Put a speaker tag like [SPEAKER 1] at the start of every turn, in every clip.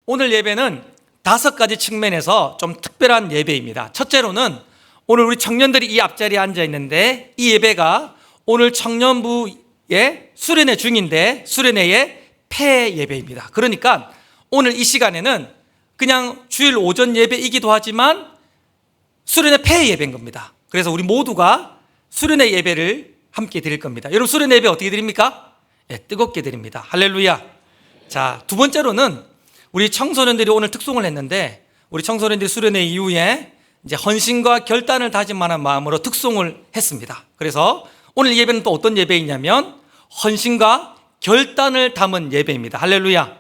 [SPEAKER 1] 오늘 예배는 5가지 측면에서 좀 특별한 예배입니다. 첫째로는 오늘 우리 청년들이 이 앞자리에 앉아 있는데 이 예배가 오늘 청년부의 수련회 중인데 수련회의 폐 예배입니다. 그러니까 오늘 이 시간에는 그냥 주일 오전 예배이기도 하지만 수련회 폐 예배인 겁니다. 그래서 우리 모두가 수련회 예배를 함께 드릴 겁니다. 여러분 수련회 예배 어떻게 드립니까? 네, 뜨겁게 드립니다. 할렐루야. 자, 두 번째로는 우리 청소년들이 오늘 특송을 했는데 우리 청소년들이 수련회 이후에 이제 헌신과 결단을 다짐하는 마음으로 특송을 했습니다. 그래서 오늘 예배는 또 어떤 예배이냐면 헌신과 결단을 담은 예배입니다. 할렐루야.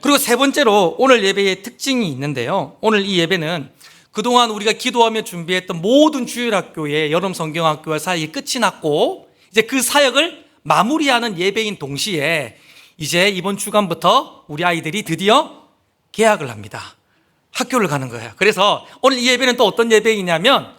[SPEAKER 1] 그리고 세 번째로 오늘 예배의 특징이 있는데요. 오늘 이 예배는 그동안 우리가 기도하며 준비했던 모든 주일학교의 여름 성경학교와 사역이 끝이 났고 이제 그 사역을 마무리하는 예배인 동시에 이제 이번 주간부터 우리 아이들이 드디어 개학을 합니다. 학교를 가는 거예요. 그래서 오늘 이 예배는 또 어떤 예배이냐면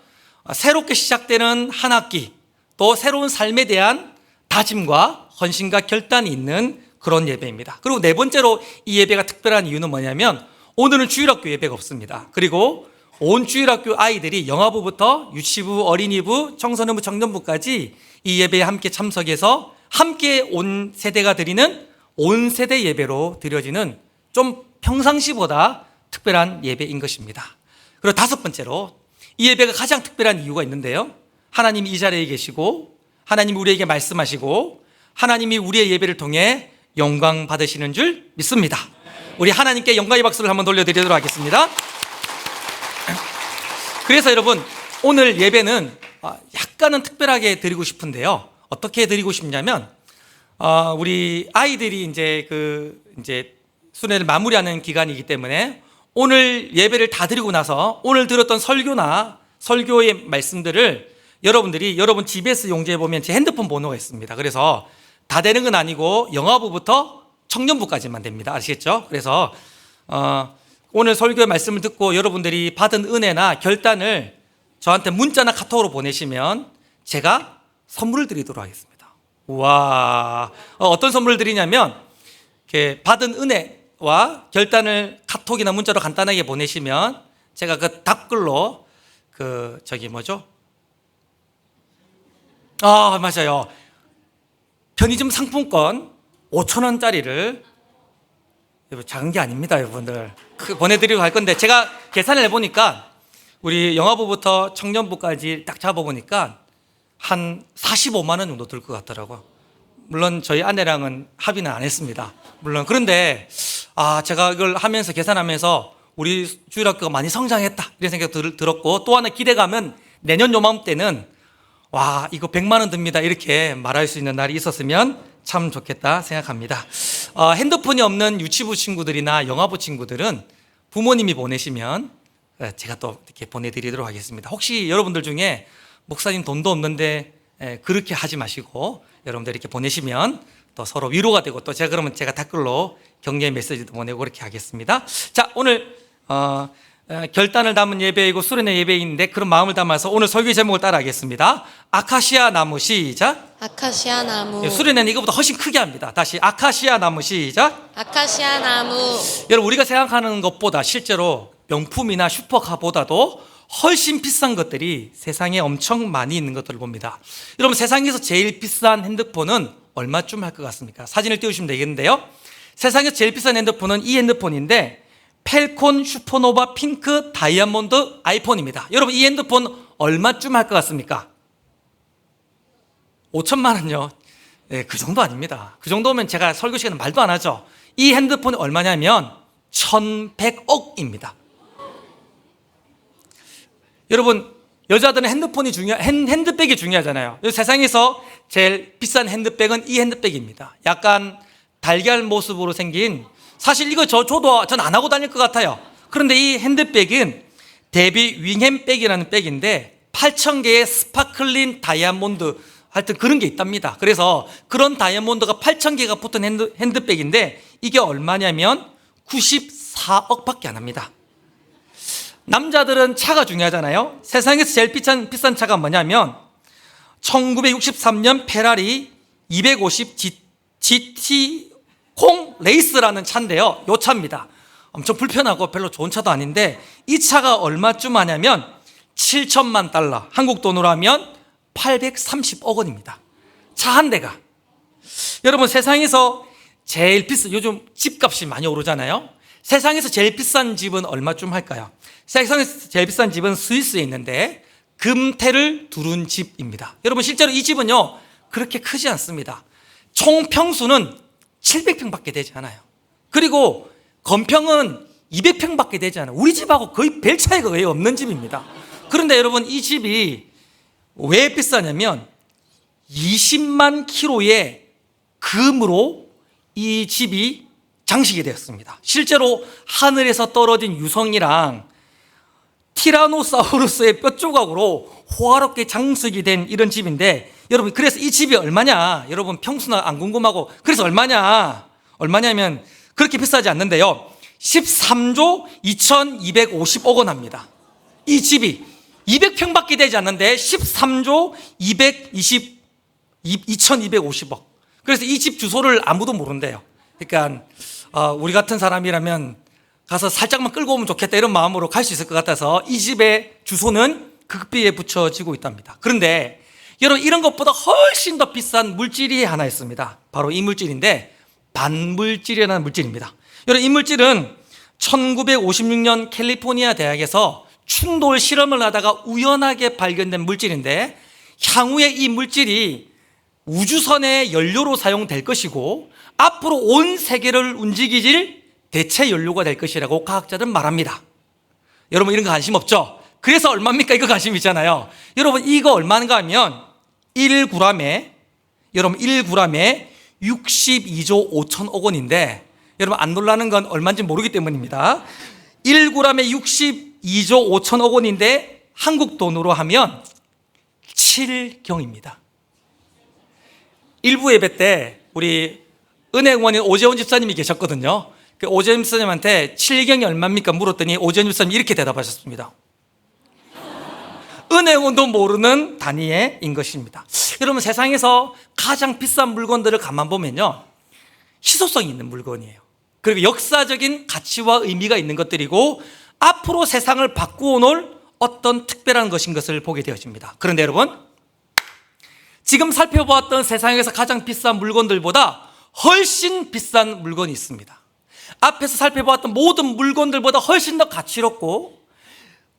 [SPEAKER 1] 새롭게 시작되는 한 학기 또 새로운 삶에 대한 다짐과 헌신과 결단이 있는 그런 예배입니다. 그리고 네 번째로 이 예배가 특별한 이유는 뭐냐면 오늘은 주일학교 예배가 없습니다. 그리고 온 주일학교 아이들이 영아부부터 유치부, 어린이부, 청소년부, 청년부까지 이 예배에 함께 참석해서 함께 온 세대가 드리는 온 세대 예배로 드려지는 좀 평상시보다 특별한 예배인 것입니다. 그리고 5번째로 이 예배가 가장 특별한 이유가 있는데요. 하나님이 이 자리에 계시고 하나님이 우리에게 말씀하시고 하나님이 우리의 예배를 통해 영광 받으시는 줄 믿습니다. 우리 하나님께 영광의 박수를 한번 돌려드리도록 하겠습니다. 그래서 여러분 오늘 예배는 약간은 특별하게 드리고 싶은데요. 어떻게 드리고 싶냐면 우리 아이들이 이제 수련회를 마무리하는 기간이기 때문에 오늘 예배를 다 드리고 나서 오늘 들었던 설교나 설교의 말씀들을 여러분들이 여러분 GPS 용지에 보면 제 핸드폰 번호가 있습니다. 그래서 다 되는 건 아니고 영아부부터 청년부까지만 됩니다. 아시겠죠? 그래서 오늘 설교의 말씀을 듣고 여러분들이 받은 은혜나 결단을 저한테 문자나 카톡으로 보내시면 제가 선물을 드리도록 하겠습니다. 우와, 어떤 선물을 드리냐면 이렇게 받은 은혜와 결단을 카톡이나 문자로 간단하게 보내시면 제가 그 답글로 맞아요. 편의점 상품권 5,000원짜리를 작은 게 아닙니다, 여러분들. 보내드리고 갈 건데 제가 계산을 해보니까 우리 영아부부터 청년부까지 딱 잡아보니까 한 45만 원 정도 들 것 같더라고요. 물론 저희 아내랑은 합의는 안 했습니다. 물론 그런데 제가 이걸 하면서 계산하면서 우리 주일학교가 많이 성장했다 이런 생각 들었고 또 하나 기대감은 내년 요맘때는 이거 100만 원 듭니다 이렇게 말할 수 있는 날이 있었으면 참 좋겠다 생각합니다. 핸드폰이 없는 유치부 친구들이나 영아부 친구들은 부모님이 보내시면 제가 또 이렇게 보내드리도록 하겠습니다. 혹시 여러분들 중에 목사님 돈도 없는데 그렇게 하지 마시고 여러분들 이렇게 보내시면 또 서로 위로가 되고 또 그러면 제가 댓글로 격려의 메시지도 보내고 그렇게 하겠습니다. 자, 오늘 결단을 담은 예배이고 수련회 예배인데 그런 마음을 담아서 오늘 설교 제목을 따라하겠습니다. 아카시아 나무 시작.
[SPEAKER 2] 아카시아 나무.
[SPEAKER 1] 수련회는 이거보다 훨씬 크게 합니다. 다시 아카시아 나무 시작.
[SPEAKER 2] 아카시아 나무.
[SPEAKER 1] 여러분 우리가 생각하는 것보다 실제로 명품이나 슈퍼카보다도 훨씬 비싼 것들이 세상에 엄청 많이 있는 것들을 봅니다. 여러분 세상에서 제일 비싼 핸드폰은 얼마쯤 할 것 같습니까? 사진을 띄우시면 되겠는데요. 세상에서 제일 비싼 핸드폰은 이 핸드폰인데 펠콘 슈퍼노바 핑크 다이아몬드 아이폰입니다. 여러분 이 핸드폰 얼마쯤 할 것 같습니까? 5천만 원요. 그 정도 아닙니다. 그 정도면 제가 설교 시간에 말도 안 하죠. 이 핸드폰이 얼마냐면 1,100억입니다. 여러분 여자들은 핸드백이 중요하잖아요. 세상에서 제일 비싼 핸드백은 이 핸드백입니다. 약간 달걀 모습으로 생긴 사실 이거 저도 전 안 하고 다닐 것 같아요. 그런데 이 핸드백은 데비 윙햄백이라는 백인데 8,000개의 스파클린 다이아몬드 하여튼 그런 게 있답니다. 그래서 그런 다이아몬드가 8,000개가 붙은 핸드백인데 이게 얼마냐면 94억밖에 안 합니다. 남자들은 차가 중요하잖아요. 세상에서 제일 비싼 차가 뭐냐면 1963년 페라리 250 GT 콩 레이스라는 차인데요. 이 차입니다. 엄청 불편하고 별로 좋은 차도 아닌데 이 차가 얼마쯤 하냐면 7천만 달러, 한국 돈으로 하면 830억 원입니다. 차 한 대가. 여러분, 세상에서 제일 비싼, 요즘 집값이 많이 오르잖아요. 세상에서 제일 비싼 집은 얼마쯤 할까요? 세상에서 제일 비싼 집은 스위스에 있는데 금태를 두른 집입니다. 여러분, 실제로 이 집은요 그렇게 크지 않습니다. 총 평수는 700평밖에 되지 않아요. 그리고 건평은 200평밖에 되지 않아요. 우리 집하고 거의 별 차이가 거의 없는 집입니다. 그런데 여러분, 이 집이 왜 비싸냐면 20만 킬로의 금으로 이 집이 장식이 되었습니다. 실제로 하늘에서 떨어진 유성이랑 티라노사우루스의 뼈 조각으로 호화롭게 장식이 된 이런 집인데, 여러분, 그래서 이 집이 얼마냐? 여러분, 평수나 안 궁금하고, 그래서 얼마냐면 그렇게 비싸지 않는데요, 13조 2250억 원 합니다. 이 집이 200평밖에 되지 않는데 13조 2250억. 그래서 이 집 주소를 아무도 모른대요. 그러니까 우리 같은 사람이라면 가서 살짝만 끌고 오면 좋겠다 이런 마음으로 갈 수 있을 것 같아서 이 집의 주소는 극비에 붙여지고 있답니다. 그런데 여러분, 이런 것보다 훨씬 더 비싼 물질이 하나 있습니다. 바로 이 물질인데 반물질이라는 물질입니다. 여러분, 이 물질은 1956년 캘리포니아 대학에서 충돌 실험을 하다가 우연하게 발견된 물질인데, 향후에 이 물질이 우주선의 연료로 사용될 것이고 앞으로 온 세계를 움직이질 대체 연료가 될 것이라고 과학자들은 말합니다. 여러분, 이런 거 관심 없죠? 그래서 얼마입니까? 이거 관심 있잖아요. 여러분, 이거 얼마인가 하면 1g에 62조 5천억 원인데, 여러분, 안 놀라는 건 얼마인지 모르기 때문입니다. 1g에 62조 5천억 원인데 한국 돈으로 하면 7경입니다. 일부 예배 때 우리 은행원인 오재훈 집사님이 계셨거든요. 그 오재훈 집사님한테 7경이 얼마입니까 물었더니 오재훈 집사님이 이렇게 대답하셨습니다. 은행원도 모르는 단위인 것입니다. 여러분, 세상에서 가장 비싼 물건들을 가만 보면요, 희소성이 있는 물건이에요. 그리고 역사적인 가치와 의미가 있는 것들이고 앞으로 세상을 바꾸어 놓을 어떤 특별한 것인 것을 보게 되어집니다. 그런데 여러분, 지금 살펴보았던 세상에서 가장 비싼 물건들보다 훨씬 비싼 물건이 있습니다. 앞에서 살펴보았던 모든 물건들보다 훨씬 더 가치롭고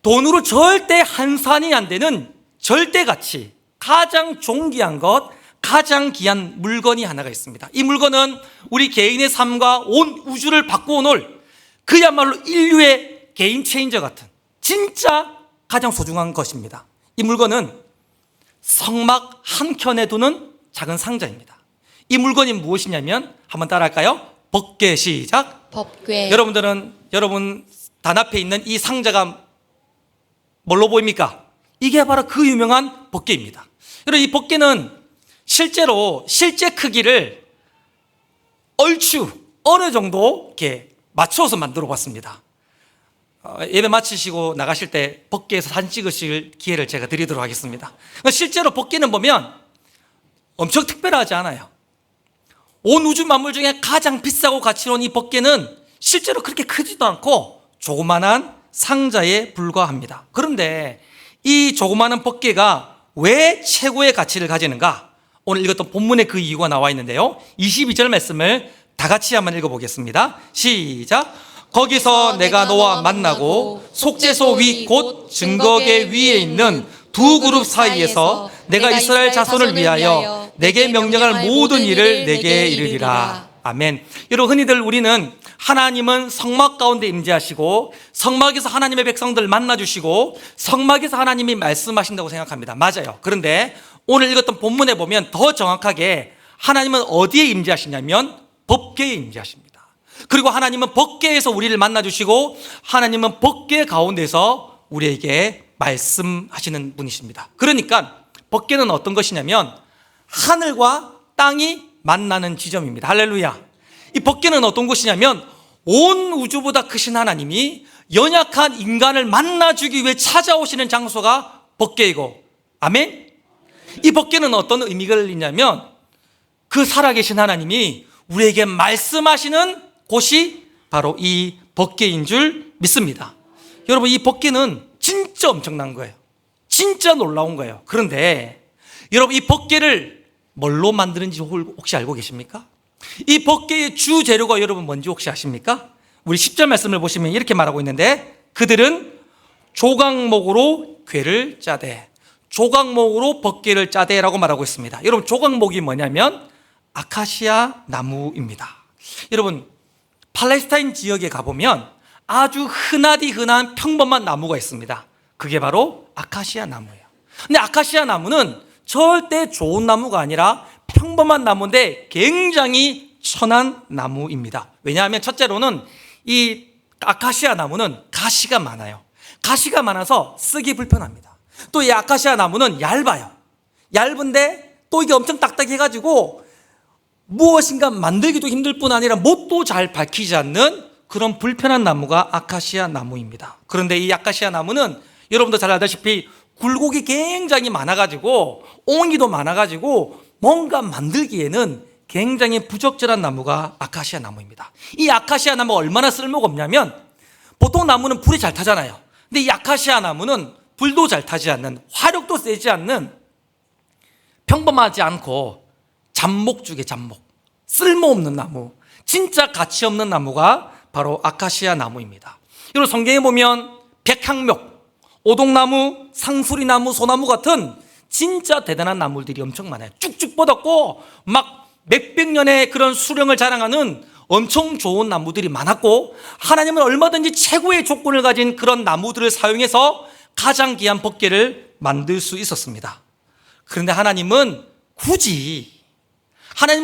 [SPEAKER 1] 돈으로 절대 환산이 안 되는 절대 가치, 가장 존귀한 것, 가장 귀한 물건이 하나가 있습니다. 이 물건은 우리 개인의 삶과 온 우주를 바꾸어 놓을 그야말로 인류의 게임 체인저 같은 진짜 가장 소중한 것입니다. 이 물건은 성막 한켠에 두는 작은 상자입니다. 이 물건이 무엇이냐면, 한번 따라할까요? 법궤. 시작.
[SPEAKER 2] 법궤.
[SPEAKER 1] 여러분 단 앞에 있는 이 상자가 뭘로 보입니까? 이게 바로 그 유명한 법궤입니다. 여러분, 이 법궤는 실제 크기를 얼추 어느 정도 이렇게 맞추어서 만들어 봤습니다. 예배 마치시고 나가실 때 법궤에서 사진 찍으실 기회를 제가 드리도록 하겠습니다. 실제로 법궤는 보면 엄청 특별하지 않아요. 온 우주 만물 중에 가장 비싸고 가치로운 이 법궤는 실제로 그렇게 크지도 않고 조그만한 상자에 불과합니다. 그런데 이 조그마한 법궤가 왜 최고의 가치를 가지는가? 오늘 읽었던 본문에 그 이유가 나와 있는데요, 22절 말씀을 다 같이 한번 읽어보겠습니다. 시작. 거기서 내가 너와 만나고 속죄소 위 곧 증거계 위에 있는 두 그룹 사이에서 내가 이스라엘 자손을 위하여 내게 명령할 모든 일을 내게 이르리라. 아멘. 여러분, 흔히들 우리는 하나님은 성막 가운데 임재하시고 성막에서 하나님의 백성들 만나주시고 성막에서 하나님이 말씀하신다고 생각합니다. 맞아요. 그런데 오늘 읽었던 본문에 보면 더 정확하게 하나님은 어디에 임재하시냐면 법궤에 임재하십니다. 그리고 하나님은 법궤에서 우리를 만나주시고 하나님은 법궤 가운데서 우리에게 말씀하시는 분이십니다. 그러니까 법궤는 어떤 것이냐면 하늘과 땅이 만나는 지점입니다. 할렐루야. 이 법궤는 어떤 곳이냐면 온 우주보다 크신 하나님이 연약한 인간을 만나주기 위해 찾아오시는 장소가 법궤이고, 아멘. 이 법궤는 어떤 의미가 있냐면 그 살아계신 하나님이 우리에게 말씀하시는 곳이 바로 이 법궤인 줄 믿습니다. 여러분, 이 법궤는 진짜 엄청난 거예요. 진짜 놀라운 거예요. 그런데 여러분, 이 법궤를 뭘로 만드는지 혹시 알고 계십니까? 이 법궤의 주 재료가 여러분 뭔지 혹시 아십니까? 우리 10절 말씀을 보시면 이렇게 말하고 있는데, 그들은 조각목으로 궤를 짜되, 조각목으로 법궤를 짜대라고 말하고 있습니다. 여러분, 조각목이 뭐냐면 아카시아 나무입니다. 여러분, 팔레스타인 지역에 가보면 아주 흔하디 흔한 평범한 나무가 있습니다. 그게 바로 아카시아 나무예요. 근데 아카시아 나무는 절대 좋은 나무가 아니라 평범한 나무인데 굉장히 천한 나무입니다. 왜냐하면 첫째로는 이 아카시아 나무는 가시가 많아요. 가시가 많아서 쓰기 불편합니다. 또 이 아카시아 나무는 얇아요. 얇은데 또 이게 엄청 딱딱해가지고 무엇인가 만들기도 힘들 뿐 아니라 못도 잘 밝히지 않는 그런 불편한 나무가 아카시아 나무입니다. 그런데 이 아카시아 나무는 여러분도 잘 알다시피 굴곡이 굉장히 많아가지고 옹이도 많아가지고 뭔가 만들기에는 굉장히 부적절한 나무가 아카시아 나무입니다. 이 아카시아 나무가 얼마나 쓸모가 없냐면, 보통 나무는 불이 잘 타잖아요. 근데 이 아카시아 나무는 불도 잘 타지 않는, 화력도 세지 않는, 평범하지 않고 잡목 중에 잡목, 쓸모없는 나무, 진짜 가치 없는 나무가 바로 아카시아 나무입니다. 여러분, 성경에 보면 백향목, 오동나무, 상수리나무, 소나무 같은 진짜 대단한 나무들이 엄청 많아요. 쭉쭉 뻗었고 막 몇백 년의 그런 수령을 자랑하는 엄청 좋은 나무들이 많았고, 하나님은 얼마든지 최고의 조건을 가진 그런 나무들을 사용해서 가장 귀한 법궤를 만들 수 있었습니다. 그런데 하나님은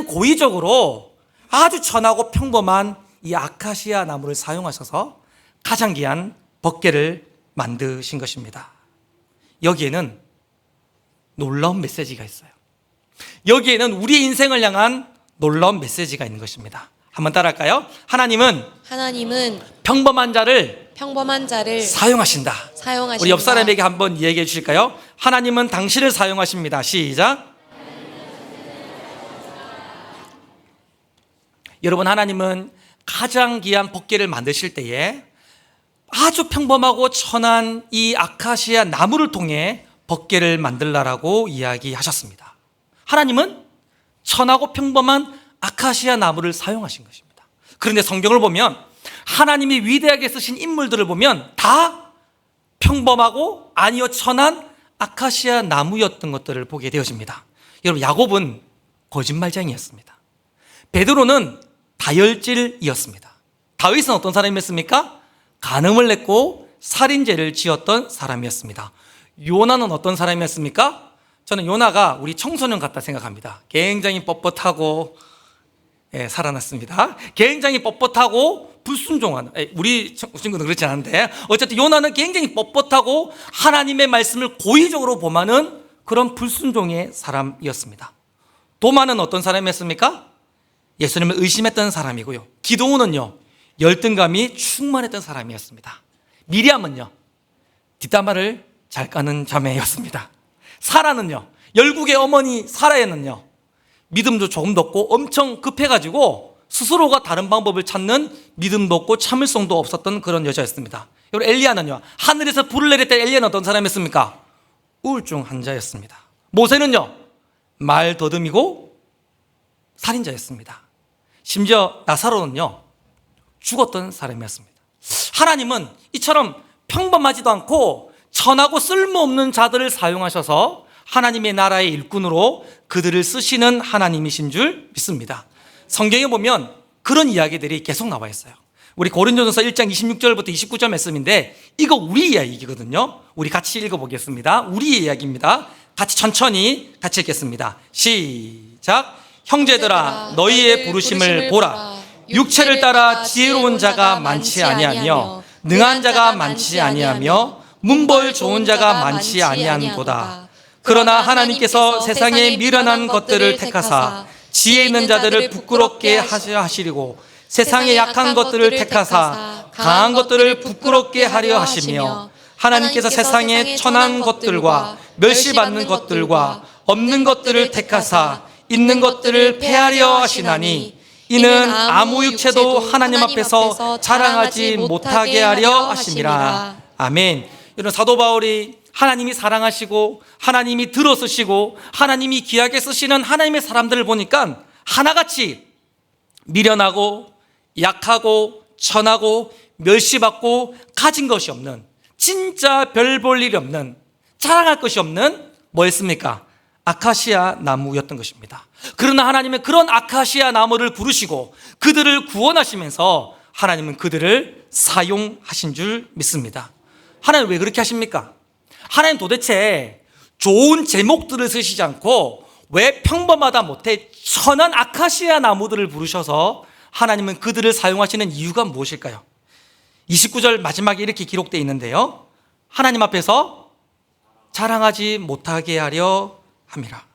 [SPEAKER 1] 고의적으로 아주 천하고 평범한 이 아카시아 나무를 사용하셔서 가장 귀한 법궤를 만드신 것입니다. 여기에는 놀라운 메시지가 있어요. 여기에는 우리의 인생을 향한 놀라운 메시지가 있는 것입니다. 한번 따라할까요? 하나님은 평범한 자를 사용하신다. 우리 옆 사람에게 한번 이야기해 주실까요? 하나님은 당신을 사용하십니다. 시작. 여러분, 하나님은 가장 귀한 법궤를 만드실 때에 아주 평범하고 천한 이 아카시아 나무를 통해 법궤를 만들라라고 이야기하셨습니다. 하나님은 천하고 평범한 아카시아 나무를 사용하신 것입니다. 그런데 성경을 보면 하나님이 위대하게 쓰신 인물들을 보면 다 평범하고 아니요 천한 아카시아 나무였던 것들을 보게 되어집니다. 여러분, 야곱은 거짓말쟁이였습니다. 베드로는 다혈질이었습니다. 다윗은 어떤 사람이었습니까? 간음을 냈고 살인죄를 지었던 사람이었습니다. 요나는 어떤 사람이었습니까? 저는 요나가 우리 청소년 같다 생각합니다. 굉장히 뻣뻣하고, 살아났습니다. 굉장히 뻣뻣하고 불순종한, 우리 친구는 그렇지 않은데 어쨌든 요나는 굉장히 뻣뻣하고 하나님의 말씀을 고의적으로 범하는 그런 불순종의 사람이었습니다. 도마는 어떤 사람이었습니까? 예수님을 의심했던 사람이고요. 기도원은요, 열등감이 충만했던 사람이었습니다. 미리암은요, 뒷담화를 잘 까는 자매였습니다. 사라는요, 열국의 어머니 사라에는요, 믿음도 조금도 없고 엄청 급해가지고 스스로가 다른 방법을 찾는 믿음도 없고 참을성도 없었던 그런 여자였습니다. 여러분, 엘리야는요, 하늘에서 불을 내릴 때 엘리야는 어떤 사람이었습니까? 우울증 환자였습니다. 모세는요, 말 더듬이고 살인자였습니다. 심지어 나사로는요, 죽었던 사람이었습니다. 하나님은 이처럼 평범하지도 않고 천하고 쓸모없는 자들을 사용하셔서 하나님의 나라의 일꾼으로 그들을 쓰시는 하나님이신 줄 믿습니다. 성경에 보면 그런 이야기들이 계속 나와 있어요. 우리 고린도전서 1장 26절부터 29절 말씀인데 이거 우리 이야기거든요. 우리 같이 읽어보겠습니다. 우리의 이야기입니다. 같이 읽겠습니다. 시작. 형제들아, 너희의 부르심을 보라. 육체를 따라 지혜로운 자가 많지 아니하며 능한 자가 많지 아니하며 문벌 좋은 자가 많지 아니한도다. 그러나 하나님께서 세상에 미련한 것들을 택하사 지혜 있는 자들을 부끄럽게 하시려고 세상에 약한 것들을 택하사 강한 것들을 부끄럽게 하려 하시며 하나님께서 세상에 천한 것들과 멸시받는 것들과 없는 것들을 택하사 있는 것들을 폐하려 하시나니 이는 아무 육체도 하나님 앞에서 자랑하지 못하게 하려 하심이라. 아멘. 이런 사도 바울이 하나님이 사랑하시고 하나님이 들어쓰시고 하나님이 귀하게 쓰시는 하나님의 사람들을 보니까 하나같이 미련하고 약하고 천하고 멸시받고 가진 것이 없는, 진짜 별 볼 일이 없는, 자랑할 것이 없는 뭐였습니까? 아카시아 나무였던 것입니다. 그러나 하나님은 그런 아카시아 나무를 부르시고 그들을 구원하시면서 하나님은 그들을 사용하신 줄 믿습니다. 하나님 왜 그렇게 하십니까? 하나님 도대체 좋은 제목들을 쓰시지 않고 왜 평범하다 못해 천한 아카시아 나무들을 부르셔서 하나님은 그들을 사용하시는 이유가 무엇일까요? 29절 마지막에 이렇게 기록되어 있는데요, 하나님 앞에서 자랑하지 못하게 하려 함이라.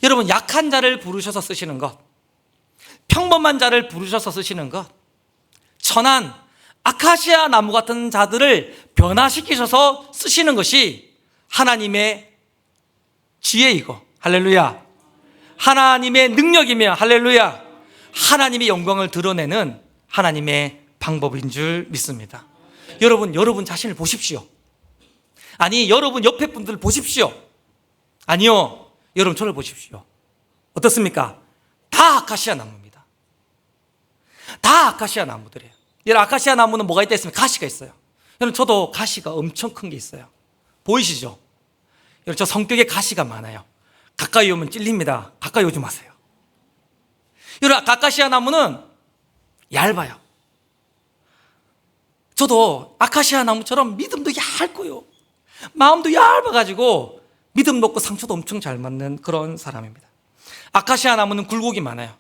[SPEAKER 1] 여러분, 약한 자를 부르셔서 쓰시는 것, 평범한 자를 부르셔서 쓰시는 것, 천한 아카시아 나무 같은 자들을 변화시키셔서 쓰시는 것이 하나님의 지혜이고, 할렐루야, 하나님의 능력이며, 할렐루야, 하나님의 영광을 드러내는 하나님의 방법인 줄 믿습니다. 여러분 자신을 보십시오. 아니, 여러분 옆에 분들 보십시오. 아니요, 여러분 저를 보십시오. 어떻습니까? 다 아카시아 나무입니다. 다 아카시아 나무들이에요. 여러분, 아카시아 나무는 뭐가 있다 했으면 가시가 있어요. 여러분, 저도 가시가 엄청 큰 게 있어요. 보이시죠? 여러분, 저 성격에 가시가 많아요. 가까이 오면 찔립니다. 가까이 오지 마세요. 여러분, 아카시아 나무는 얇아요. 저도 아카시아 나무처럼 믿음도 얇고요, 마음도 얇아가지고 믿음 높고 상처도 엄청 잘 맞는 그런 사람입니다. 아카시아 나무는 굴곡이 많아요.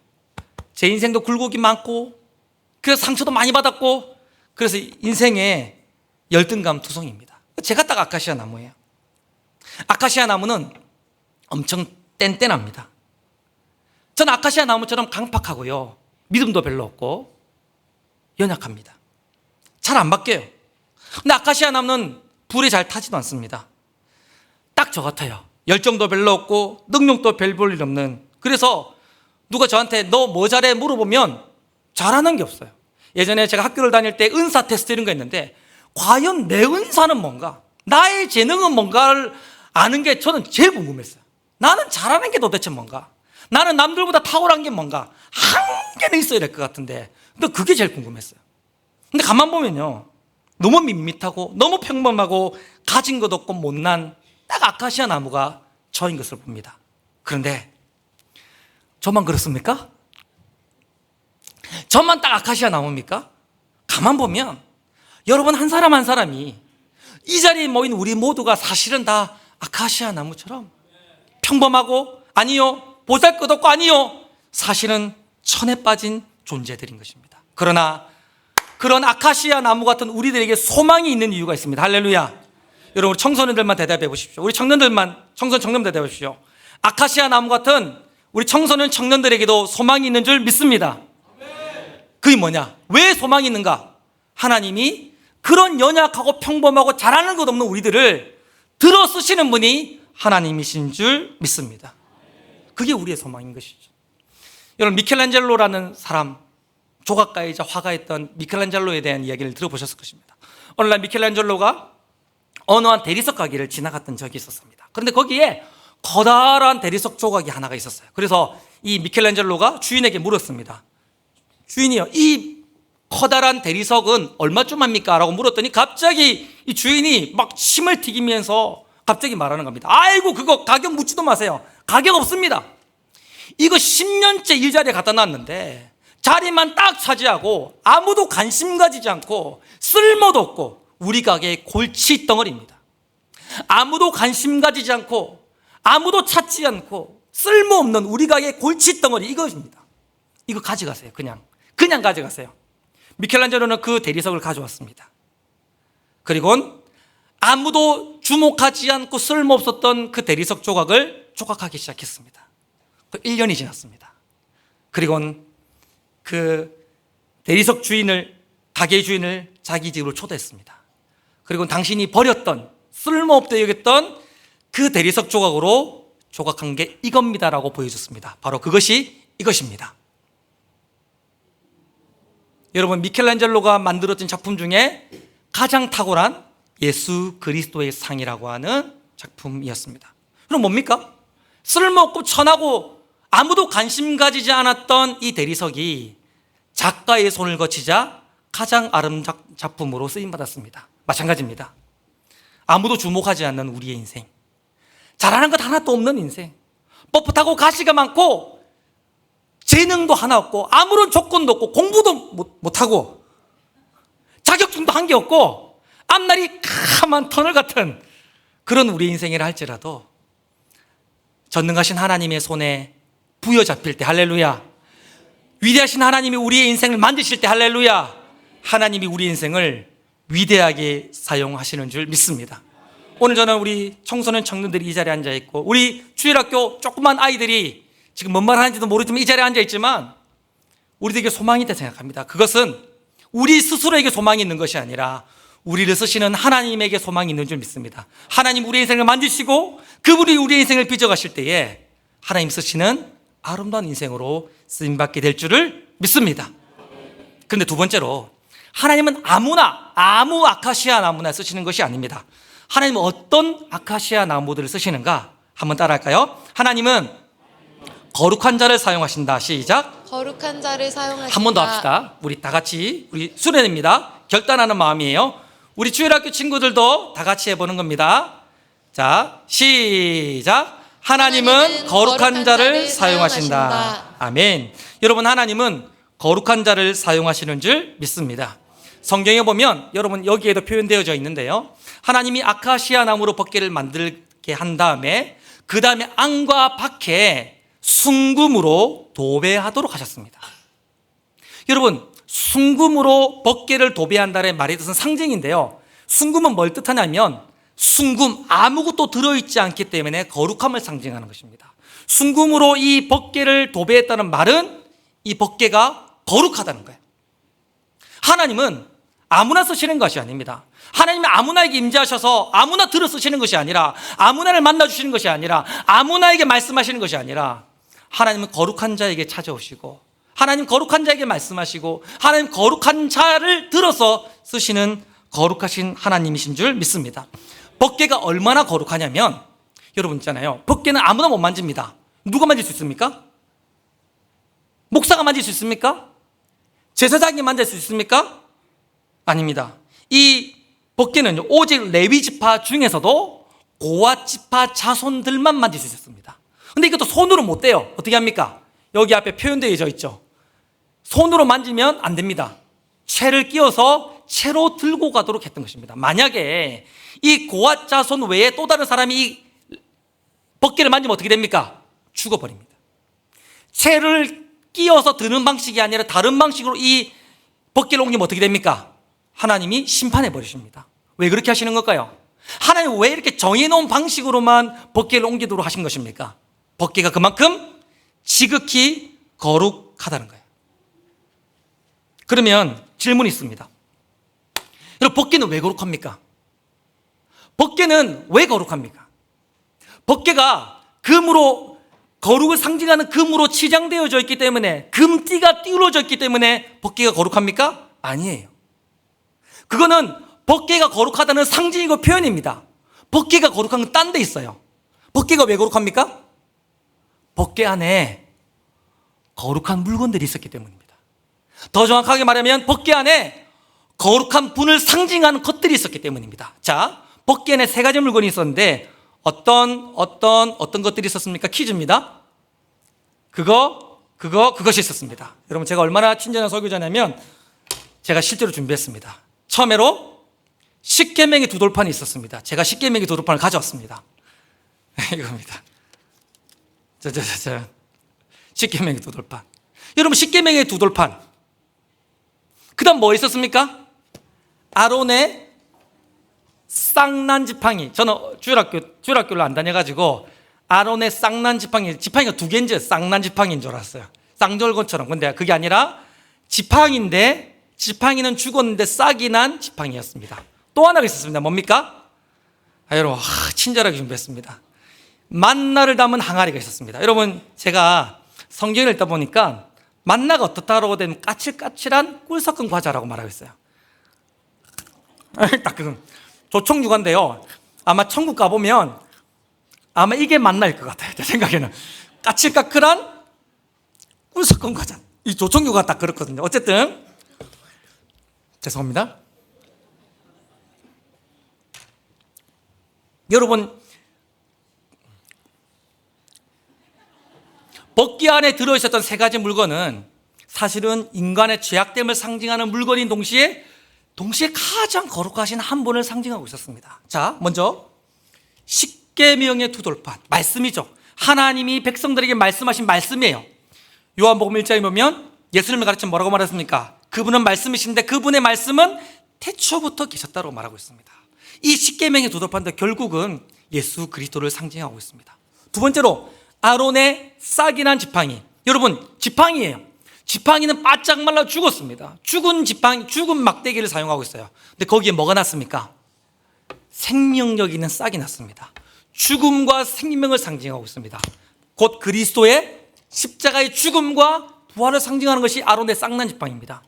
[SPEAKER 1] 제 인생도 굴곡이 많고, 그래서 상처도 많이 받았고, 그래서 인생에 열등감 투성입니다. 제가 딱 아카시아 나무예요. 아카시아 나무는 엄청 뗀뗀합니다. 저는 아카시아 나무처럼 강팍하고요, 믿음도 별로 없고 연약합니다. 잘 안 바뀌어요. 근데 아카시아 나무는 불에 잘 타지도 않습니다. 딱 저 같아요. 열정도 별로 없고 능력도 별 볼 일 없는. 그래서 누가 저한테 너 뭐 잘해 물어보면 잘하는 게 없어요. 예전에 제가 학교를 다닐 때 은사 테스트 이런 거 했는데, 과연 내 은사는 뭔가, 나의 재능은 뭔가를 아는 게 저는 제일 궁금했어요. 나는 잘하는 게 도대체 뭔가, 나는 남들보다 탁월한 게 뭔가, 한 개는 있어야 될 것 같은데, 근데 그게 제일 궁금했어요. 근데 가만 보면요, 너무 밋밋하고 너무 평범하고 가진 것 없고 못난 딱 아카시아 나무가 저인 것을 봅니다. 그런데 저만 그렇습니까? 저만 딱 아카시아 나무입니까? 가만 보면 여러분 한 사람 한 사람이, 이 자리에 모인 우리 모두가 사실은 다 아카시아 나무처럼 평범하고, 아니요 보잘것없고, 아니요 사실은 천에 빠진 존재들인 것입니다. 그러나 그런 아카시아 나무 같은 우리들에게 소망이 있는 이유가 있습니다. 할렐루야. 여러분, 우리 청소년들만 대답해 보십시오. 우리 청년들 대답해 보십시오. 아카시아 나무 같은 우리 청소년 청년들에게도 소망이 있는 줄 믿습니다. 그게 뭐냐? 왜 소망이 있는가? 하나님이 그런 연약하고 평범하고 잘하는 것 없는 우리들을 들어 쓰시는 분이 하나님이신 줄 믿습니다. 그게 우리의 소망인 것이죠. 여러분, 미켈란젤로라는 사람, 조각가이자 화가였던 미켈란젤로에 대한 이야기를 들어보셨을 것입니다. 어느 날 미켈란젤로가 어느 한 대리석 가게를 지나갔던 적이 있었습니다. 그런데 거기에 커다란 대리석 조각이 하나가 있었어요. 그래서 이 미켈란젤로가 주인에게 물었습니다. 주인이요, 이 커다란 대리석은 얼마쯤 합니까? 라고 물었더니 갑자기 이 주인이 막 침을 튀기면서 갑자기 말하는 겁니다. 아이고, 그거 가격 묻지도 마세요. 가격 없습니다. 이거 10년째 이 자리에 갖다 놨는데 자리만 딱 차지하고 아무도 관심 가지지 않고 쓸모도 없고 우리 가게의 골칫덩어리입니다. 아무도 관심 가지지 않고 아무도 찾지 않고 쓸모없는 우리 가게의 골칫덩어리, 이것입니다. 이거 가져가세요. 그냥 가져가세요. 미켈란젤로는 그 대리석을 가져왔습니다. 그리고 아무도 주목하지 않고 쓸모없었던 그 대리석 조각을 조각하기 시작했습니다. 그 1년이 지났습니다. 그리고 그 대리석 주인을, 가게 주인을 자기 집으로 초대했습니다. 그리고 당신이 버렸던, 쓸모없다 여겼던 그 대리석 조각으로 조각한 게 이겁니다라고 보여줬습니다. 바로 그것이 이것입니다. 여러분, 미켈란젤로가 만들었던 작품 중에 가장 탁월한 예수 그리스도의 상이라고 하는 작품이었습니다. 그럼 뭡니까? 쓸모없고 천하고 아무도 관심 가지지 않았던 이 대리석이 작가의 손을 거치자 가장 아름다운 작품으로 쓰임받았습니다. 마찬가지입니다. 아무도 주목하지 않는 우리의 인생, 잘하는 것 하나도 없는 인생, 뻣뻣하고 가시가 많고 재능도 하나 없고 아무런 조건도 없고 공부도 못하고 자격증도 한 게 없고 앞날이 까만 터널 같은 그런 우리의 인생이라 할지라도 전능하신 하나님의 손에 부여잡힐 때 할렐루야, 위대하신 하나님이 우리의 인생을 만드실 때 할렐루야, 하나님이 우리 인생을 위대하게 사용하시는 줄 믿습니다. 오늘 저는 우리 청소년 청년들이 이 자리에 앉아 있고 우리 주일학교 조그만 아이들이 지금 뭔 말 하는지도 모르지만 이 자리에 앉아 있지만 우리들에게 소망이 있다 생각합니다. 그것은 우리 스스로에게 소망이 있는 것이 아니라 우리를 쓰시는 하나님에게 소망이 있는 줄 믿습니다. 하나님 우리의 인생을 만드시고 그분이 우리의 인생을 빚어가실 때에 하나님 쓰시는 아름다운 인생으로 쓰임받게 될 줄을 믿습니다. 그런데 두 번째로, 하나님은 아무나 아무 아카시아 나무나 쓰시는 것이 아닙니다. 하나님은 어떤 아카시아 나무들을 쓰시는가 한번 따라할까요? 하나님은 거룩한 자를 사용하신다. 시작.
[SPEAKER 2] 거룩한 자를 사용하신다.
[SPEAKER 1] 한 번 더 합시다. 우리 다 같이, 우리 수련입니다. 결단하는 마음이에요. 우리 주일학교 친구들도 다 같이 해보는 겁니다. 자, 시작. 하나님은 거룩한 자를 사용하신다. 아멘. 여러분, 하나님은 거룩한 자를 사용하시는 줄 믿습니다. 성경에 보면 여러분 여기에도 표현되어져 있는데요, 하나님이 아카시아 나무로 법궤를 만들게 한 다음에 그 다음에 안과 밖에 순금으로 도배하도록 하셨습니다. 여러분, 순금으로 법궤를 도배한다는 말의 뜻은 상징인데요, 순금은 뭘 뜻하냐면 순금, 아무것도 들어있지 않기 때문에 거룩함을 상징하는 것입니다. 순금으로 이 법궤를 도배했다는 말은 이 법궤가 거룩하다는 거예요. 하나님은 아무나 쓰시는 것이 아닙니다. 하나님은 아무나에게 임재하셔서 아무나 들어 쓰시는 것이 아니라, 아무나를 만나주시는 것이 아니라, 아무나에게 말씀하시는 것이 아니라, 하나님은 거룩한 자에게 찾아오시고, 하나님 거룩한 자에게 말씀하시고, 하나님 거룩한 자를 들어서 쓰시는 거룩하신 하나님이신 줄 믿습니다. 법궤가 얼마나 거룩하냐면, 여러분 있잖아요, 법궤는 아무나 못 만집니다. 누가 만질 수 있습니까? 목사가 만질 수 있습니까? 제사장이 만질 수 있습니까? 아닙니다. 이 법궤는 오직 레위 지파 중에서도 고앗 지파 자손들만 만질 수 있었습니다. 근데 이것도 손으로 못 돼요. 어떻게 합니까? 여기 앞에 표현되어 있죠. 손으로 만지면 안 됩니다. 채를 끼워서 채로 들고 가도록 했던 것입니다. 만약에 이 고앗 자손 외에 또 다른 사람이 이 법궤를 만지면 어떻게 됩니까? 죽어버립니다. 채를 끼워서 드는 방식이 아니라 다른 방식으로 이 법궤를 옮기면 어떻게 됩니까? 하나님이 심판해 버리십니다. 왜 그렇게 하시는 걸까요? 하나님 왜 이렇게 정해놓은 방식으로만 법궤를 옮기도록 하신 것입니까? 법궤가 그만큼 지극히 거룩하다는 거예요. 그러면 질문이 있습니다. 여러분, 법궤는 왜 거룩합니까? 법궤는 왜 거룩합니까? 법궤가 금으로, 거룩을 상징하는 금으로 치장되어져 있기 때문에, 금띠가 띄워져 있기 때문에 법궤가 거룩합니까? 아니에요. 그거는 법궤가 거룩하다는 상징이고 표현입니다. 법궤가 거룩한 건 딴 데 있어요. 법궤가 왜 거룩합니까? 법궤 안에 거룩한 물건들이 있었기 때문입니다. 더 정확하게 말하면 법궤 안에 거룩한 분을 상징하는 것들이 있었기 때문입니다. 자, 법궤 안에 세 가지 물건이 있었는데 어떤 것들이 있었습니까? 퀴즈입니다. 그것이 있었습니다. 여러분, 제가 얼마나 친절한 설교자냐면 제가 실제로 준비했습니다. 처음으로 십계명의 두 돌판이 있었습니다. 제가 십계명의 두 돌판을 가져왔습니다. 이겁니다. 십계명의 두 돌판. 여러분, 십계명의 두 돌판. 그 다음 뭐 있었습니까? 아론의 쌍난 지팡이. 저는 주일학교를 안 다녀가지고 아론의 쌍난 지팡이가 두 개인지 쌍난 지팡이인 줄 알았어요. 쌍절곤처럼. 근데 그게 아니라 지팡이인데, 지팡이는 죽었는데 싹이 난 지팡이였습니다. 또 하나가 있었습니다. 뭡니까? 여러분, 친절하게 준비했습니다. 만나를 담은 항아리가 있었습니다. 여러분, 제가 성경을 읽다 보니까 만나가 어떻다라고 되면 까칠까칠한 꿀 섞은 과자라고 말하고 있어요. 딱 그건 조총육아인데요. 아마 천국 가보면 아마 이게 만나일 것 같아요. 제 생각에는 까칠까칠한 꿀 섞은 과자. 이 조총육아가 딱 그렇거든요. 어쨌든 죄송합니다. 여러분, 법궤 안에 들어있었던 세 가지 물건은 사실은 인간의 죄악됨을 상징하는 물건인 동시에 가장 거룩하신 한 분을 상징하고 있었습니다. 자, 먼저 십계명의 두 돌판, 말씀이죠. 하나님이 백성들에게 말씀하신 말씀이에요. 요한복음 1장에 보면 예수님을 가르쳐 뭐라고 말했습니까? 그분은 말씀이신데 그분의 말씀은 태초부터 계셨다고 말하고 있습니다. 이 십계명의 두 돌판도 결국은 예수 그리스도를 상징하고 있습니다. 두 번째로 아론의 싹이 난 지팡이. 여러분, 지팡이예요. 지팡이는 바짝 말라 죽었습니다. 죽은 지팡이, 죽은 막대기를 사용하고 있어요. 근데 거기에 뭐가 났습니까? 생명력 있는 싹이 났습니다. 죽음과 생명을 상징하고 있습니다. 곧 그리스도의 십자가의 죽음과 부활을 상징하는 것이 아론의 싹난 지팡이입니다.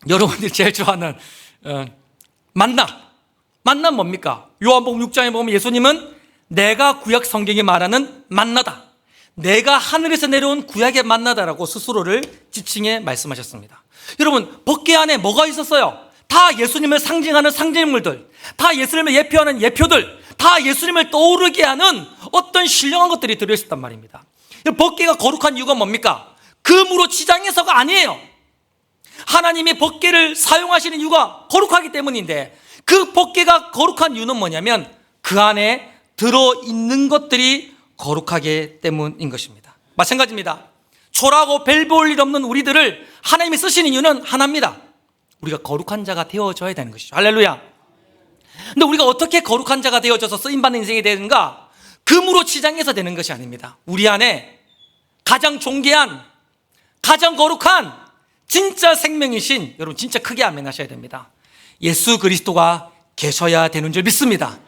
[SPEAKER 1] 여러분들이 제일 좋아하는 만나 뭡니까? 요한복음 6장에 보면 예수님은 내가 구약 성경에 말하는 만나다, 내가 하늘에서 내려온 구약의 만나다라고 스스로를 지칭해 말씀하셨습니다. 여러분, 법궤 안에 뭐가 있었어요? 다 예수님을 상징하는 상징물들, 다 예수님을 예표하는 예표들, 다 예수님을 떠오르게 하는 어떤 신령한 것들이 들어있었단 말입니다. 법궤가 거룩한 이유가 뭡니까? 금으로 치장해서가 아니에요. 하나님이 법궤를 사용하시는 이유가 거룩하기 때문인데, 그 법궤가 거룩한 이유는 뭐냐면 그 안에 들어있는 것들이 거룩하기 때문인 것입니다. 마찬가지입니다. 초라하고 별 볼 일 없는 우리들을 하나님이 쓰시는 이유는 하나입니다. 우리가 거룩한 자가 되어져야 되는 것이죠. 할렐루야. 근데 우리가 어떻게 거룩한 자가 되어져서 쓰임받는 인생이 되는가? 금으로 치장해서 되는 것이 아닙니다. 우리 안에 가장 존귀한, 가장 거룩한 진짜 생명이신, 여러분 진짜 크게 아멘 하셔야 됩니다, 예수 그리스도가 계셔야 되는 줄 믿습니다.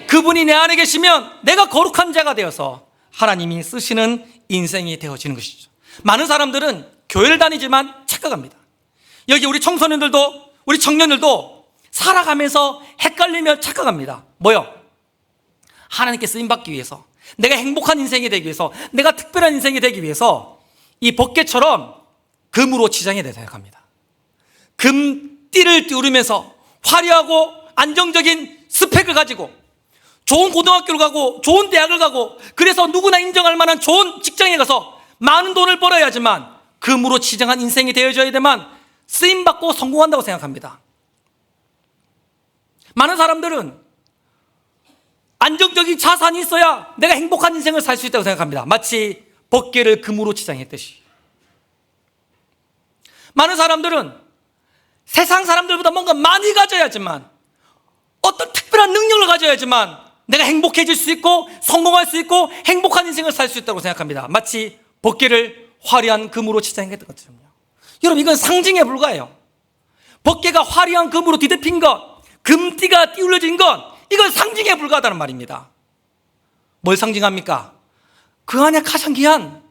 [SPEAKER 1] 그분이 내 안에 계시면 내가 거룩한 자가 되어서 하나님이 쓰시는 인생이 되어지는 것이죠. 많은 사람들은 교회를 다니지만 착각합니다. 여기 우리 청소년들도, 우리 청년들도 살아가면서 헷갈리며 착각합니다. 뭐요? 하나님께 쓰임받기 위해서, 내가 행복한 인생이 되기 위해서, 내가 특별한 인생이 되기 위해서 이 법궤처럼 금으로 치장해야 된다고 생각합니다. 금띠를 띄우면서 화려하고 안정적인 스펙을 가지고 좋은 고등학교를 가고 좋은 대학을 가고, 그래서 누구나 인정할 만한 좋은 직장에 가서 많은 돈을 벌어야지만 금으로 치장한 인생이 되어져야 되만 쓰임받고 성공한다고 생각합니다. 많은 사람들은 안정적인 자산이 있어야 내가 행복한 인생을 살 수 있다고 생각합니다. 마치 법궤를 금으로 치장했듯이. 많은 사람들은 세상 사람들보다 뭔가 많이 가져야지만, 어떤 특별한 능력을 가져야지만 내가 행복해질 수 있고 성공할 수 있고 행복한 인생을 살 수 있다고 생각합니다. 마치 법궤를 화려한 금으로 치장했던 것처럼요. 여러분, 이건 상징에 불과해요. 법궤가 화려한 금으로 뒤덮인 것, 금띠가 띄울려진 것, 이건 상징에 불과하다는 말입니다. 뭘 상징합니까? 그 안에 가장 귀한,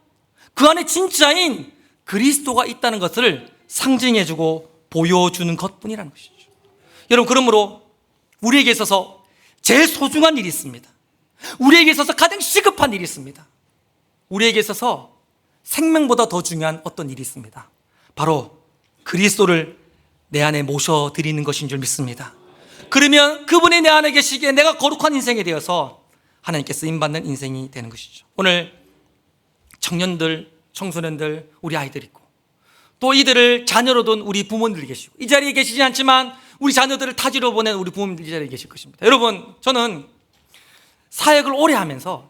[SPEAKER 1] 그 안에 진짜인 그리스도가 있다는 것을 상징해주고 보여주는 것뿐이라는 것이죠. 여러분, 그러므로 우리에게 있어서 제일 소중한 일이 있습니다. 우리에게 있어서 가장 시급한 일이 있습니다. 우리에게 있어서 생명보다 더 중요한 어떤 일이 있습니다. 바로 그리스도를 내 안에 모셔드리는 것인 줄 믿습니다. 그러면 그분이 내 안에 계시기에 내가 거룩한 인생이 되어서 하나님께 쓰임받는 인생이 되는 것이죠. 오늘 청년들, 청소년들, 우리 아이들 있고, 또 이들을 자녀로 둔 우리 부모님들이 계시고, 이 자리에 계시지 않지만 우리 자녀들을 타지로 보낸 우리 부모님들이 이 자리에 계실 것입니다. 여러분, 저는 사역을 오래 하면서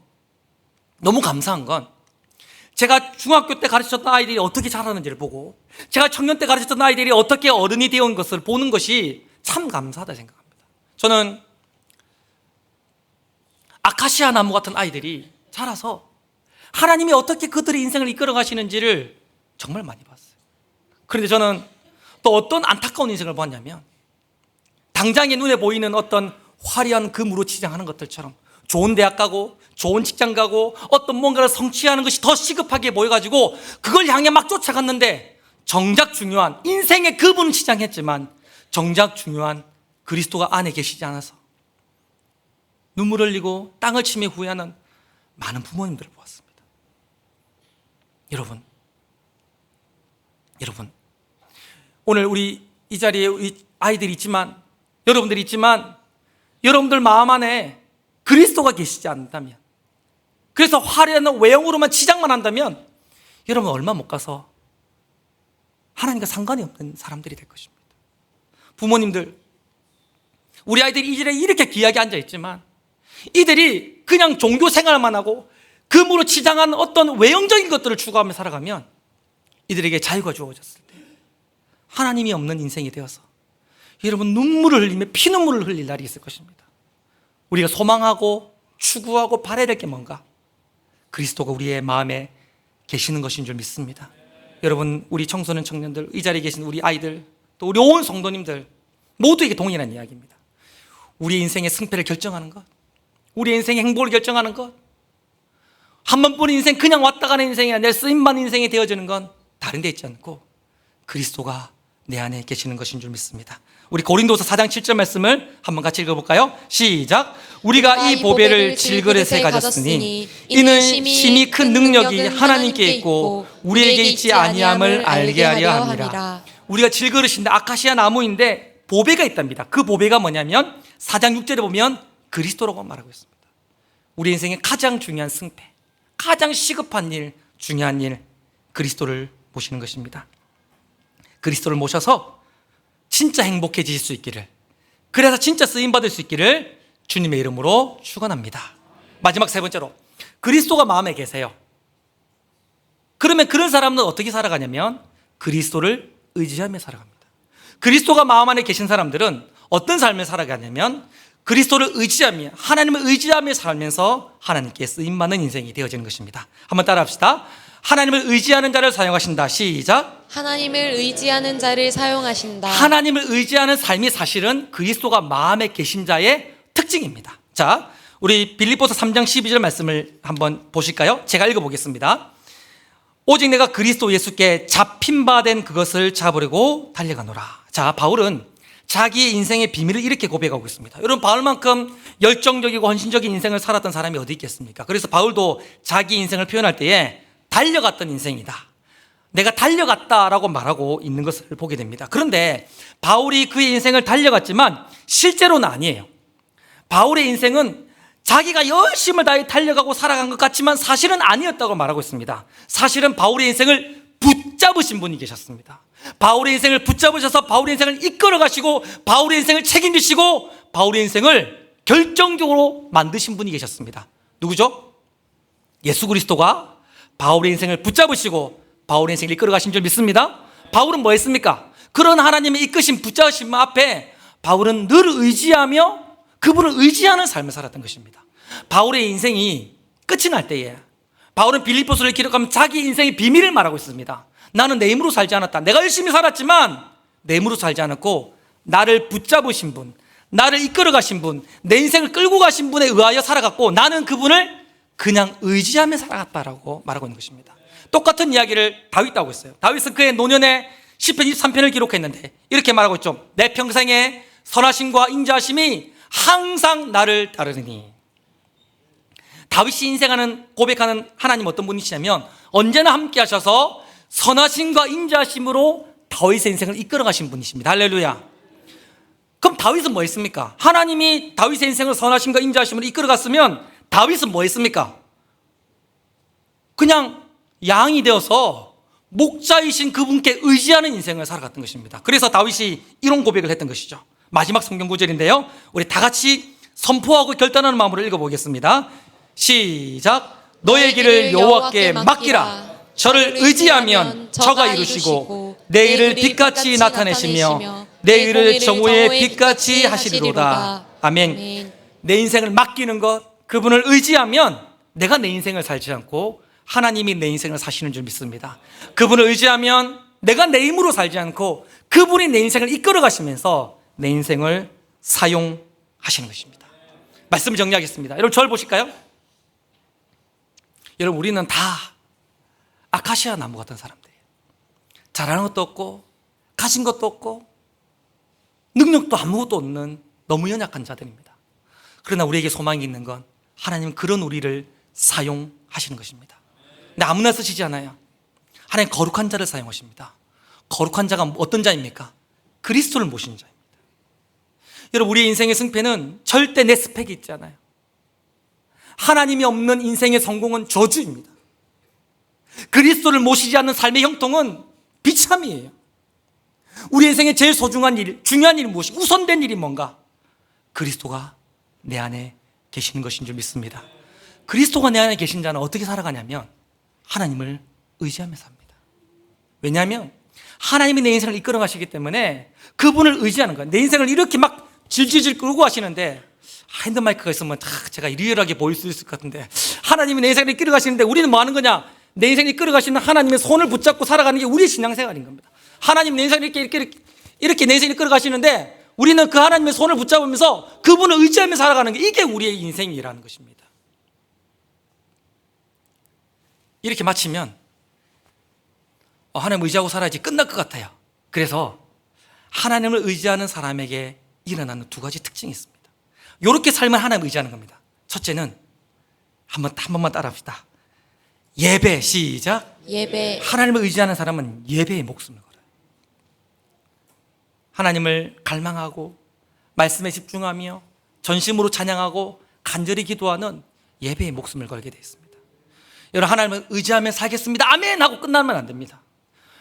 [SPEAKER 1] 너무 감사한 건, 제가 중학교 때 가르쳤던 아이들이 어떻게 자라는지를 보고, 제가 청년 때 가르쳤던 아이들이 어떻게 어른이 되어온 것을 보는 것이 참 감사하다 생각합니다. 저는 아카시아 나무 같은 아이들이 자라서 하나님이 어떻게 그들의 인생을 이끌어 가시는지를 정말 많이 봤어요. 그런데 저는 또 어떤 안타까운 인생을 보았냐면, 당장에 눈에 보이는 어떤 화려한 금으로 치장하는 것들처럼 좋은 대학 가고 좋은 직장 가고 어떤 뭔가를 성취하는 것이 더 시급하게 보여가지고 그걸 향해 막 쫓아갔는데 정작 중요한 인생의 그분은 치장했지만 정작 중요한 그리스도가 안에 계시지 않아서 눈물 흘리고 땅을 치며 후회하는 많은 부모님들을 보았습니다. 여러분 오늘 우리 이 자리에 우리 아이들이 있지만 여러분들이 있지만 여러분들 마음 안에 그리스도가 계시지 않는다면 그래서 화려한 외형으로만 치장만 한다면 여러분 얼마 못 가서 하나님과 상관이 없는 사람들이 될 것입니다. 부모님들 우리 아이들이 이 자리에 이렇게 귀하게 앉아있지만 이들이 그냥 종교 생활만 하고 금으로 치장한 어떤 외형적인 것들을 추구하며 살아가면 이들에게 자유가 주어졌을 때 하나님이 없는 인생이 되어서 여러분 눈물을 흘리며 피눈물을 흘릴 날이 있을 것입니다. 우리가 소망하고 추구하고 바라야 될 게 뭔가? 그리스도가 우리의 마음에 계시는 것인 줄 믿습니다. 여러분 우리 청소년 청년들 이 자리에 계신 우리 아이들 또 우리 온 성도님들 모두에게 동일한 이야기입니다. 우리 인생의 승패를 결정하는 것, 우리 인생의 행복을 결정하는 것, 한 번뿐인 인생 그냥 왔다 가는 인생이 아니라 쓰임받는 인생이 되어지는 건 다른 데 있지 않고 그리스도가 내 안에 계시는 것인 줄 믿습니다. 우리 고린도서 4장 7절 말씀을 한번 같이 읽어볼까요? 시작. 우리가 이 보배를 질그릇에 가졌으니 이는 심히 큰 능력이 하나님께 있고 우리에게 있지 아니함을 알게 하려 합니다. 우리가 질그릇인데 아카시아 나무인데 보배가 있답니다. 그 보배가 뭐냐면 4장 6절에 보면 그리스도라고 말하고 있습니다. 우리 인생의 가장 중요한 승패, 가장 시급한 일, 중요한 일, 그리스도를 모시는 것입니다. 그리스도를 모셔서 진짜 행복해지실 수 있기를, 그래서 진짜 쓰임받을 수 있기를 주님의 이름으로 축원합니다. 마지막 세 번째로 그리스도가 마음에 계세요. 그러면 그런 사람은 어떻게 살아가냐면 그리스도를 의지하며 살아갑니다. 그리스도가 마음 안에 계신 사람들은 어떤 삶을 살아가냐면 그리스도를 의지하며 하나님을 의지하며 살면서 하나님께 쓰임받는 인생이 되어지는 것입니다. 한번 따라합시다. 하나님을 의지하는 자를 사용하신다. 시작.
[SPEAKER 2] 하나님을 의지하는 자를 사용하신다.
[SPEAKER 1] 하나님을 의지하는 삶이 사실은 그리스도가 마음에 계신 자의 특징입니다. 자, 우리 빌립보서 3장 12절 말씀을 한번 보실까요? 제가 읽어보겠습니다. 오직 내가 그리스도 예수께 잡힌 바 된 그것을 잡으려고 달려가노라. 자, 바울은 자기의 인생의 비밀을 이렇게 고백하고 있습니다. 여러분 바울만큼 열정적이고 헌신적인 인생을 살았던 사람이 어디 있겠습니까? 그래서 바울도 자기 인생을 표현할 때에 달려갔던 인생이다, 내가 달려갔다라고 말하고 있는 것을 보게 됩니다. 그런데 바울이 그의 인생을 달려갔지만 실제로는 아니에요. 바울의 인생은 자기가 열심을 다해 달려가고 살아간 것 같지만 사실은 아니었다고 말하고 있습니다. 사실은 바울의 인생을 붙잡으신 분이 계셨습니다. 바울의 인생을 붙잡으셔서 바울의 인생을 이끌어 가시고 바울의 인생을 책임지시고 바울의 인생을 결정적으로 만드신 분이 계셨습니다. 누구죠? 예수 그리스도가 바울의 인생을 붙잡으시고 바울의 인생을 이끌어 가신 줄 믿습니다. 바울은 뭐 했습니까? 그런 하나님의 이끄신 붙잡으심 앞에 바울은 늘 의지하며 그분을 의지하는 삶을 살았던 것입니다. 바울의 인생이 끝이 날 때에 바울은 빌립보서를 기록하면 자기 인생의 비밀을 말하고 있습니다. 나는 내 힘으로 살지 않았다. 내가 열심히 살았지만 내 힘으로 살지 않았고 나를 붙잡으신 분, 나를 이끌어 가신 분, 내 인생을 끌고 가신 분에 의하여 살아갔고 나는 그분을 그냥 의지하며 살아갔다라고 말하고 있는 것입니다. 똑같은 이야기를 다윗도 하고 있어요. 다윗은 그의 노년에 시편 23편을 기록했는데 이렇게 말하고 있죠. 내 평생에 선하심과 인자하심이 항상 나를 따르니. 다윗이 인생하는 고백하는 하나님 어떤 분이시냐면 언제나 함께 하셔서 선하심과 인자하심으로 다윗의 인생을 이끌어 가신 분이십니다. 할렐루야. 그럼 다윗은 뭐 했습니까? 하나님이 다윗의 인생을 선하심과 인자하심으로 이끌어 갔으면 다윗은 뭐 했습니까? 그냥 양이 되어서 목자이신 그분께 의지하는 인생을 살아갔던 것입니다. 그래서 다윗이 이런 고백을 했던 것이죠. 마지막 성경 구절인데요, 우리 다 같이 선포하고 결단하는 마음으로 읽어보겠습니다. 시작. 너의 길을 여호와께 맡기라. 저를 의지하면 저가 이루시고 내 일을 빛같이 나타내시며 내 일을 정오의 빛같이 하시리로다. 아멘. 내 인생을 맡기는 것, 그분을 의지하면 내가 내 인생을 살지 않고 하나님이 내 인생을 사시는 줄 믿습니다. 그분을 의지하면 내가 내 힘으로 살지 않고 그분이 내 인생을 이끌어 가시면서 내 인생을 사용하시는 것입니다. 말씀을 정리하겠습니다. 여러분 저를 보실까요? 여러분 우리는 다 아카시아 나무 같은 사람들이에요. 잘하는 것도 없고 가진 것도 없고 능력도 아무것도 없는 너무 연약한 자들입니다. 그러나 우리에게 소망이 있는 건 하나님은 그런 우리를 사용하시는 것입니다. 근데 아무나 쓰시지 않아요. 하나님 거룩한 자를 사용하십니다. 거룩한 자가 어떤 자입니까? 그리스도를 모신 자입니다. 여러분 우리의 인생의 승패는 절대 내 스펙이 있지 않아요. 하나님이 없는 인생의 성공은 저주입니다. 그리스도를 모시지 않는 삶의 형통은 비참이에요. 우리 인생의 제일 소중한 일, 중요한 일이 무엇이, 우선된 일이 뭔가? 그리스도가 내 안에 계시는 것인 줄 믿습니다. 그리스도가 내 안에 계신 자는 어떻게 살아가냐면 하나님을 의지하며 삽니다. 왜냐하면 하나님이 내 인생을 이끌어 가시기 때문에 그분을 의지하는 거예요. 내 인생을 이렇게 막 질질질 끌고 가시는데 핸드마이크가 있으면 제가 리얼하게 보일 수 있을 것 같은데 하나님이 내 인생을 이끌어 가시는데 우리는 뭐 하는 거냐? 내 인생을 이끌어 가시는 하나님의 손을 붙잡고 살아가는 게 우리의 신앙생활인 겁니다. 하나님 내 인생을 이렇게 내 인생을 이끌어 가시는데 우리는 그 하나님의 손을 붙잡으면서 그분을 의지하며 살아가는 게 이게 우리의 인생이라는 것입니다. 이렇게 마치면 하나님 의지하고 살아야지 끝날 것 같아요. 그래서 하나님을 의지하는 사람에게 일어나는 두 가지 특징이 있습니다. 이렇게 살면 하나님을 의지하는 겁니다. 첫째는 한 번만 따라합시다. 예배, 시작.
[SPEAKER 2] 예배.
[SPEAKER 1] 하나님을 의지하는 사람은 예배에 목숨을 걸어요. 하나님을 갈망하고 말씀에 집중하며 전심으로 찬양하고 간절히 기도하는 예배에 목숨을 걸게 되어 있습니다. 여러분 하나님을 의지하며 살겠습니다 아멘 하고 끝나면 안 됩니다.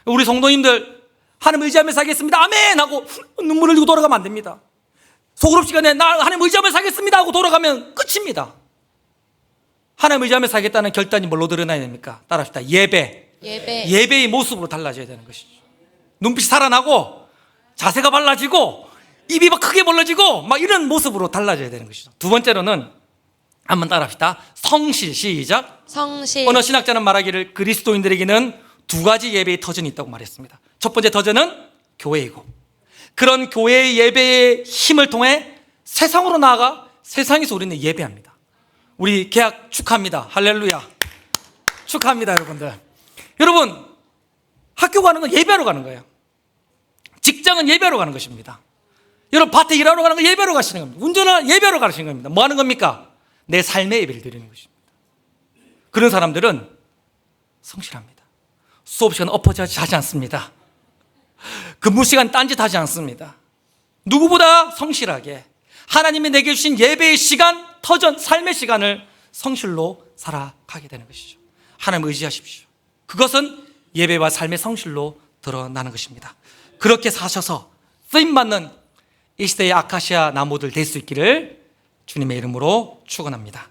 [SPEAKER 1] 우리 성도님들 하나님 의지하며 살겠습니다 아멘 하고 눈물을 흘리고 돌아가면 안 됩니다. 소그룹 시간에 나 하나님 의지하며 살겠습니다 하고 돌아가면 끝입니다. 하나님 의지하며 살겠다는 결단이 뭘로 드러나야 됩니까? 따라합시다. 예배. 예배의 모습으로 달라져야 되는 것이죠. 눈빛이 살아나고 자세가 발라지고 입이 막 크게 벌어지고 막 이런 모습으로 달라져야 되는 것이죠. 두 번째로는 한번 따라합시다. 성실, 시작.
[SPEAKER 2] 성실.
[SPEAKER 1] 어느 신학자는 말하기를 그리스도인들에게는 두 가지 예배의 터전이 있다고 말했습니다. 첫 번째 터전은 교회이고 그런 교회의 예배의 힘을 통해 세상으로 나아가 세상에서 우리는 예배합니다. 우리 계약 축하합니다. 할렐루야. 축하합니다, 여러분들. 여러분, 학교 가는 건 예배하러 가는 거예요. 직장은 예배하러 가는 것입니다. 여러분, 밭에 일하러 가는 건 예배하러 가시는 겁니다. 운전을 예배하러 가시는 겁니다. 뭐 하는 겁니까? 내 삶의 예배를 드리는 것입니다. 그런 사람들은 성실합니다. 수업 시간 엎어지지 하지 않습니다. 근무 시간 딴짓하지 않습니다. 누구보다 성실하게 하나님이 내게 주신 예배의 시간, 터전, 삶의 시간을 성실로 살아가게 되는 것이죠. 하나님을 의지하십시오. 그것은 예배와 삶의 성실로 드러나는 것입니다. 그렇게 사셔서 쓰임받는 이 시대의 아카시아 나무들 될 수 있기를 주님의 이름으로 축원합니다.